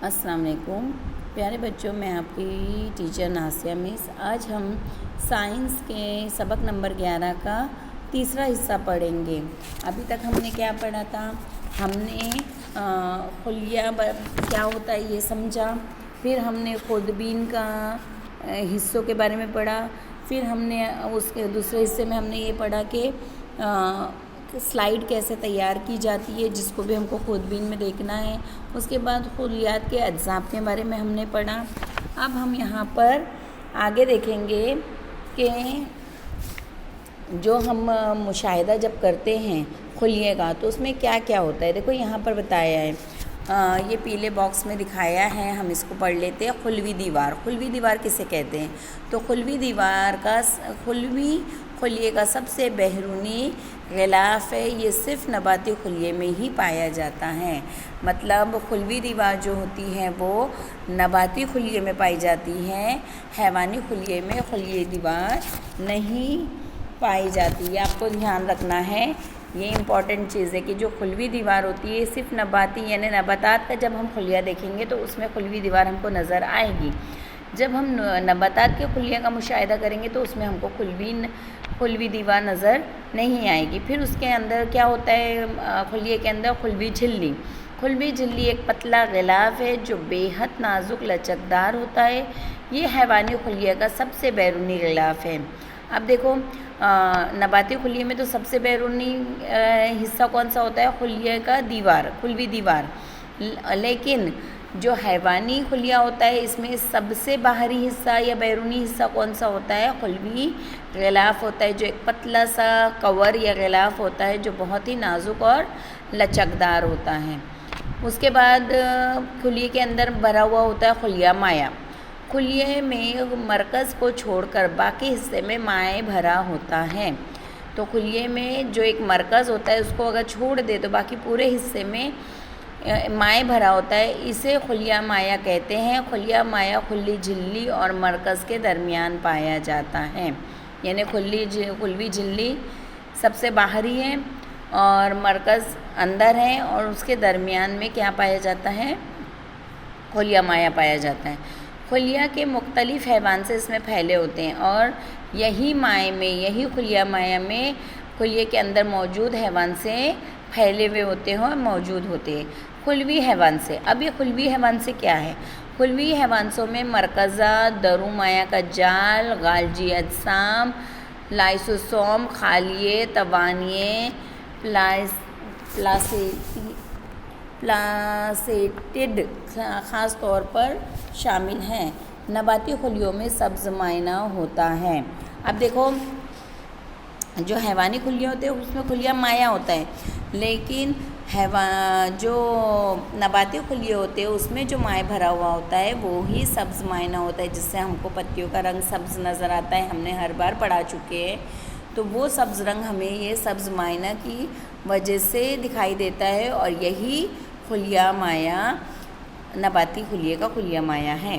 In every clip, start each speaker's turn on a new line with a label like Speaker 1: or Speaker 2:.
Speaker 1: السلام علیکم پیارے بچوں، میں آپ کی ٹیچر ناسیہ مس۔ آج ہم سائنس کے سبق نمبر 11 کا تیسرا حصہ پڑھیں گے۔ ابھی تک ہم نے کیا پڑھا تھا؟ ہم نے خلیہ کیا ہوتا ہے یہ سمجھا، پھر ہم نے خردبین کا حصوں کے بارے میں پڑھا، پھر ہم نے اس کے دوسرے حصے میں ہم نے یہ پڑھا کہ سلائیڈ کیسے تیار کی جاتی ہے، جس کو بھی ہم کو خردبین میں دیکھنا ہے۔ اس کے بعد خلیات کے اجزاء کے بارے میں ہم نے پڑھا۔ اب ہم یہاں پر آگے دیکھیں گے کہ جو ہم مشاہدہ جب کرتے ہیں خلیے کا تو اس میں کیا کیا ہوتا ہے۔ دیکھو یہاں پر بتایا ہے، یہ پیلے باکس میں دکھایا ہے، ہم اس کو پڑھ لیتے ہیں۔ خلوی دیوار، خلوی دیوار کسے کہتے ہیں؟ تو خلوی دیوار کا خلیے کا سب سے بیرونی غلاف ہے، یہ صرف نباتی خلیے میں ہی پایا جاتا ہے۔ مطلب خلوی دیوار جو ہوتی ہے وہ نباتی خلیے میں پائی جاتی ہے، حیوانی خلیے میں خلیے دیوار نہیں پائی جاتی ہے۔ آپ کو دھیان رکھنا ہے، یہ امپورٹنٹ چیز ہے کہ جو خلوی دیوار ہوتی ہے صرف نباتی یعنی نباتات کا جب ہم خلیہ دیکھیں گے تو اس میں خلوی دیوار ہم کو نظر آئے گی۔ جب ہم نباتات کے خلیہ کا مشاہدہ کریں گے تو اس میں ہم کو خلوی دیوار نظر نہیں آئے گی۔ پھر اس کے اندر کیا ہوتا ہے؟ خلیے کے اندر خلوی جھلی۔ خلوی جھلی ایک پتلا غلاف ہے جو بے حد نازک لچکدار ہوتا ہے، یہ حیوانی خلیے کا سب سے بیرونی غلاف ہے۔ اب دیکھو نباتی خلیے میں تو سب سے بیرونی حصہ کون سا ہوتا ہے؟ خلیے کا دیوار، خلوی دیوار۔ لیکن جو حیوانی خلیہ ہوتا ہے اس میں سب سے باہری حصہ یا بیرونی حصہ کون سا ہوتا ہے؟ خلوی غلاف ہوتا ہے، جو ایک پتلا سا کور یا غلاف ہوتا ہے جو بہت ہی نازک اور لچکدار ہوتا ہے۔ اس کے بعد خلیے کے اندر بھرا ہوا ہوتا ہے خلیہ مائع۔ خلیے میں مرکز کو چھوڑ کر باقی حصے میں مائع بھرا ہوتا ہے۔ تو خلیے میں جو ایک مرکز ہوتا ہے اس کو اگر چھوڑ دے تو باقی پورے حصے میں مائع بھرا ہوتا ہے، اسے خلیہ مائع کہتے ہیں۔ خلیہ مائع خلی جھلی اور مرکز کے درمیان پایا جاتا ہے، یعنی خلوی جھلی سب سے باہری ہے اور مرکز اندر ہے، اور اس کے درمیان میں کیا پایا جاتا ہے؟ خلیہ مائع پایا جاتا ہے۔ خلیہ کے مختلف حیوان سے اس میں پھیلے ہوتے ہیں اور یہی خلیہ مائع میں خلیے کے اندر موجود حیوان سے پھیلے ہوئے ہوتے ہیں اور موجود ہوتے ہیں۔ خلوی حیوان سے، اب یہ خلوی حیوان سے کیا ہے؟ خلوی حیوانسوں میں مرکزہ، درو مائع کا جال، غالجی اجسام، لائسوسوم، خالیے، توانیے، پلاسیڈ خاص طور پر شامل ہیں۔ نباتی خلیوں میں سبز مائع ہوتا ہے۔ اب دیکھو جو حیوانی خلیے ہوتے ہیں اس میں خلیہ مائع ہوتا ہے، لیکن جو نباتی خلیے ہوتے ہیں اس میں جو مائع بھرا ہوا ہوتا ہے وہ ہی سبز مائع ہوتا ہے، جس سے ہم کو پتیوں کا رنگ سبز نظر آتا ہے۔ ہم نے ہر بار پڑھا چکے ہیں، تو وہ سبز رنگ ہمیں یہ سبز مائع کی وجہ سے دکھائی دیتا ہے، اور یہی خلیہ مائع نباتی خلیے کا خلیہ مائع ہے۔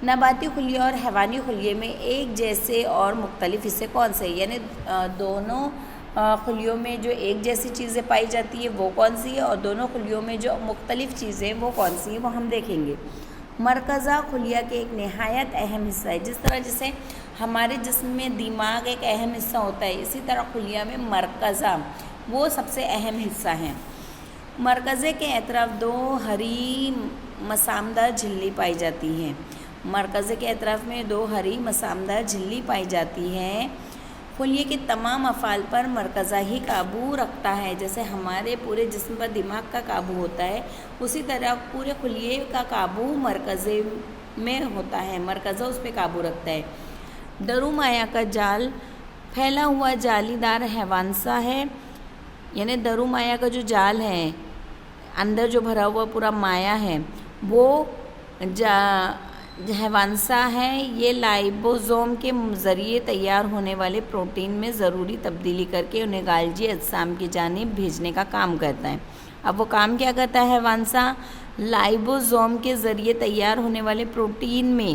Speaker 1: نباتی خلیے اور حیوانی خلیے میں ایک جیسے اور مختلف حصے کون سے ہیں؟ یعنی دونوں خلیوں میں جو ایک جیسی چیزیں پائی جاتی ہے وہ کون سی ہے، اور دونوں خلیوں میں جو مختلف چیزیں وہ کون سی ہیں وہ ہم دیکھیں گے۔ مرکزہ خلیہ کے ایک نہایت اہم حصہ ہے۔ جس طرح جیسے ہمارے جسم میں دماغ ایک اہم حصہ ہوتا ہے، اسی طرح خلیہ میں مرکزہ وہ سب سے اہم حصہ ہے۔ مرکزے کے اطراف دو ہری مسامدار جھلی پائی جاتی ہے۔ مرکزے کے اطراف میں دو ہری مسامدار جھلی پائی جاتی ہے۔ خلیے کے تمام افعال پر مرکزہ ہی قابو رکھتا ہے، جیسے ہمارے پورے جسم پر دماغ کا قابو ہوتا ہے اسی طرح پورے خلیے کا قابو مرکزے میں ہوتا ہے، مرکزہ اس پہ قابو رکھتا ہے۔ درو مائع کا جال پھیلا ہوا جالی دار حیوانسا ہے، یعنی درو مائع کا جو جال ہے اندر جو بھرا ہوا پورا مائع ہے وہ حیوانسا ہے۔ یہ لائبوزوم کے ذریعے تیار ہونے والے پروٹین میں ضروری تبدیلی کر کے انہیں غالجی اجسام کی جانب بھیجنے کا کام کرتا ہے۔ اب وہ کام کیا کرتا ہے حیوانسا؟ لائبوزوم کے ذریعے تیار ہونے والے پروٹین میں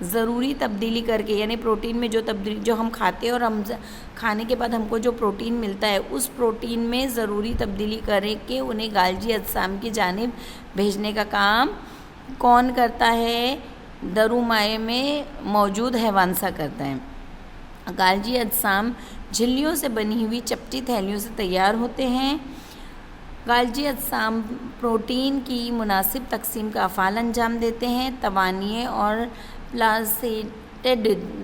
Speaker 1: ضروری تبدیلی کر کے، یعنی پروٹین میں جو ہم کھاتے ہیں اور ہم کھانے کے بعد ہم کو جو پروٹین ملتا ہے اس پروٹین میں ضروری تبدیلی کر کے انہیں غالجی اجسام کی جانب بھیجنے کا کام کون کرتا ہے؟ درو مائع میں موجود حیوان سا کرتا ہے۔ غالجی اجسام جھلیوں سے بنی ہوئی چپٹی تھیلیوں سے تیار ہوتے ہیں۔ غالجی اجسام پروٹین کی مناسب تقسیم کا افعال انجام دیتے ہیں۔ توانائی اور پلاسیڈ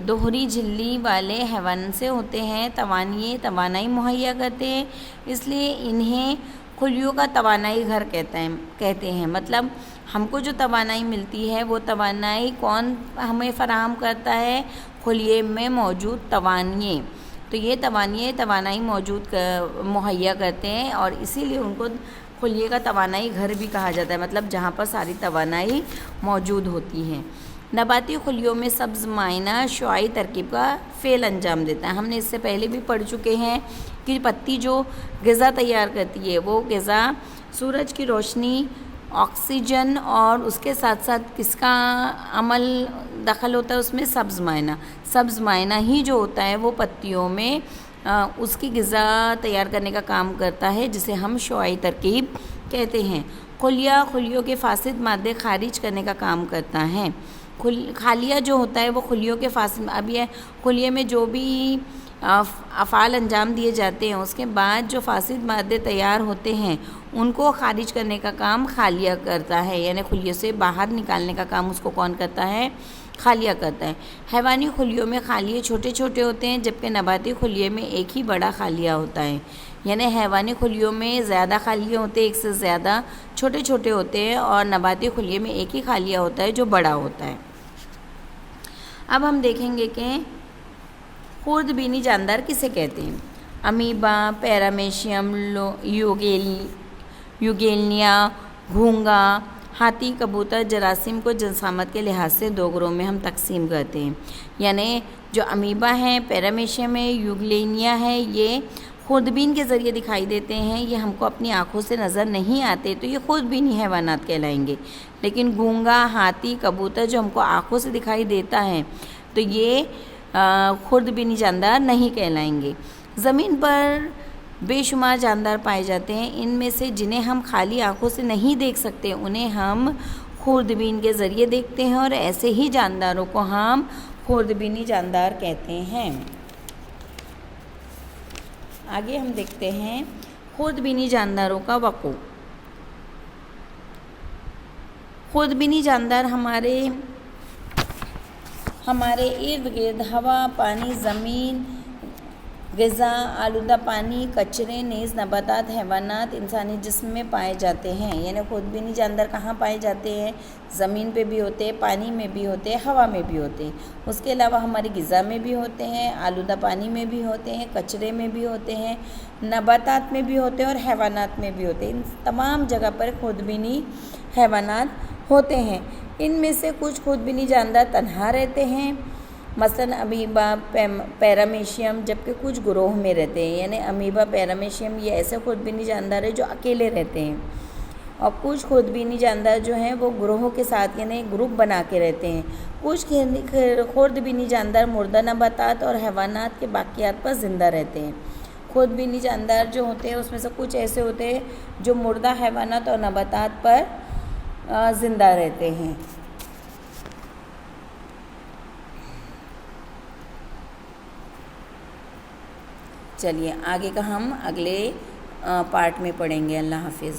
Speaker 1: دوہری جھلی والے حیوان سے ہوتے ہیں۔ توانائی مہیا کرتے ہیں، اس لیے انہیں خلیوں کا توانائی گھر کہتے ہیں۔ مطلب ہم کو جو توانائی ملتی ہے وہ توانائی کون ہمیں فراہم کرتا ہے؟ خلیے میں موجود توانائی۔ تو یہ توانائی مہیا کرتے ہیں اور اسی لیے ان کو خلیے کا توانائی گھر بھی کہا جاتا ہے، مطلب جہاں پر ساری توانائی موجود ہوتی ہے۔ نباتی خلیوں میں سبز مائع شعاعی ترکیب کا فعل انجام دیتا ہے۔ ہم نے اس سے پہلے بھی پڑھ چکے ہیں کہ پتی جو غذا تیار کرتی ہے وہ غذا سورج کی روشنی، آکسیجن اور اس کے ساتھ ساتھ کس کا عمل دخل ہوتا ہے اس میں؟ سبز مائع ہی جو ہوتا ہے وہ پتیوں میں اس کی غذا تیار کرنے کا کام کرتا ہے، جسے ہم شعاعی ترکیب کہتے ہیں۔ خلیوں کے فاسد مادے خارج کرنے کا کام کرتا ہے۔ خالیہ جو ہوتا ہے وہ خلیوں کے فاسد، اب یہ خلیے میں جو بھی افعال انجام دیے جاتے ہیں اس کے بعد جو فاسد مادے تیار ہوتے ہیں ان کو خارج کرنے کا کام خالیہ کرتا ہے، یعنی خلیے سے باہر نکالنے کا کام اس کو کون کرتا ہے؟ خالیہ کرتا ہے۔ حیوانی خلیوں میں خالیے چھوٹے چھوٹے ہوتے ہیں، جبکہ نباتی خلیے میں ایک ہی بڑا خالیہ ہوتا ہے۔ یعنی حیوانی خلیوں میں زیادہ خالیے ہوتے ہیں، ایک سے زیادہ چھوٹے چھوٹے ہوتے ہیں، اور نباتی خلیے میں ایک ہی خالیہ ہوتا ہے جو بڑا ہوتا ہے۔ اب ہم دیکھیں گے کہ خوردبینی جاندار کسے کہتے ہیں؟ امیبا، پیرامیشیم، یوگیلنیا، گھونگا، ہاتھی، کبوتر، جراثیم کو جسامت کے لحاظ سے دو گروہ میں ہم تقسیم کرتے ہیں۔ یعنی جو امیبا ہے، پیرامیشیم ہے، یوگیلنیا ہے، یہ خوردبین کے ذریعے دکھائی دیتے ہیں، یہ ہم کو اپنی آنکھوں سے نظر نہیں آتے تو یہ خوردبینی حیوانات کہلائیں گے۔ لیکن گونگا، ہاتھی، کبوتر جو ہم کو آنکھوں سے دکھائی دیتا ہے تو یہ خوردبینی جاندار نہیں کہلائیں گے۔ زمین پر بے شمار جاندار پائے جاتے ہیں، ان میں سے جنہیں ہم خالی آنکھوں سے نہیں دیکھ سکتے انہیں ہم خوردبین کے ذریعے دیکھتے ہیں، اور ایسے ہی جانداروں کو ہم خوردبینی جاندار کہتے ہیں۔ آگے ہم دیکھتے ہیں خوردبینی جانداروں کا وقوع۔ خوردبینی جاندار ہمارے ارد گرد ہوا، پانی، زمین، غذا، آلودہ پانی، کچرے، نیز نباتات، حیوانات، انسانی جسم میں پائے جاتے ہیں۔ یعنی خوردبینی جاندار کہاں پائے جاتے ہیں؟ زمین پہ بھی ہوتے ہیں، پانی میں بھی ہوتے ہیں، ہوا میں بھی ہوتے ہیں۔ اس کے علاوہ ہماری غذا میں بھی ہوتے ہیں، آلودہ پانی میں بھی ہوتے ہیں، کچرے میں بھی ہوتے ہیں، نباتات میں بھی ہوتے ہیں اور حیوانات میں بھی ہوتے ہیں۔ ان تمام جگہ پر خوردبینی حیوانات ہوتے ہیں۔ ان میں سے کچھ خوردبینی جاندار تنہا رہتے ہیں، مثلاً امیبا، پیرامیشیم، جبکہ کچھ گروہ میں رہتے ہیں۔ یعنی امیبا، پیرامیشیم یہ ایسے خوردبینی جاندار ہیں جو اکیلے رہتے ہیں، اور کچھ خوردبینی جاندار جو ہیں وہ گروہوں کے ساتھ یعنی گروپ بنا کے رہتے ہیں۔ کچھ خوردبینی جاندار مردہ نباتات اور حیوانات کے باقیات پر زندہ رہتے ہیں۔ خوردبینی جاندار جو ہوتے ہیں اس میں سے کچھ ایسے ہوتے ہیں جو مردہ حیوانات اور نباتات پر زندہ رہتے ہیں۔ چلیے آگے کا ہم اگلے پارٹ میں پڑھیں گے۔ اللہ حافظ۔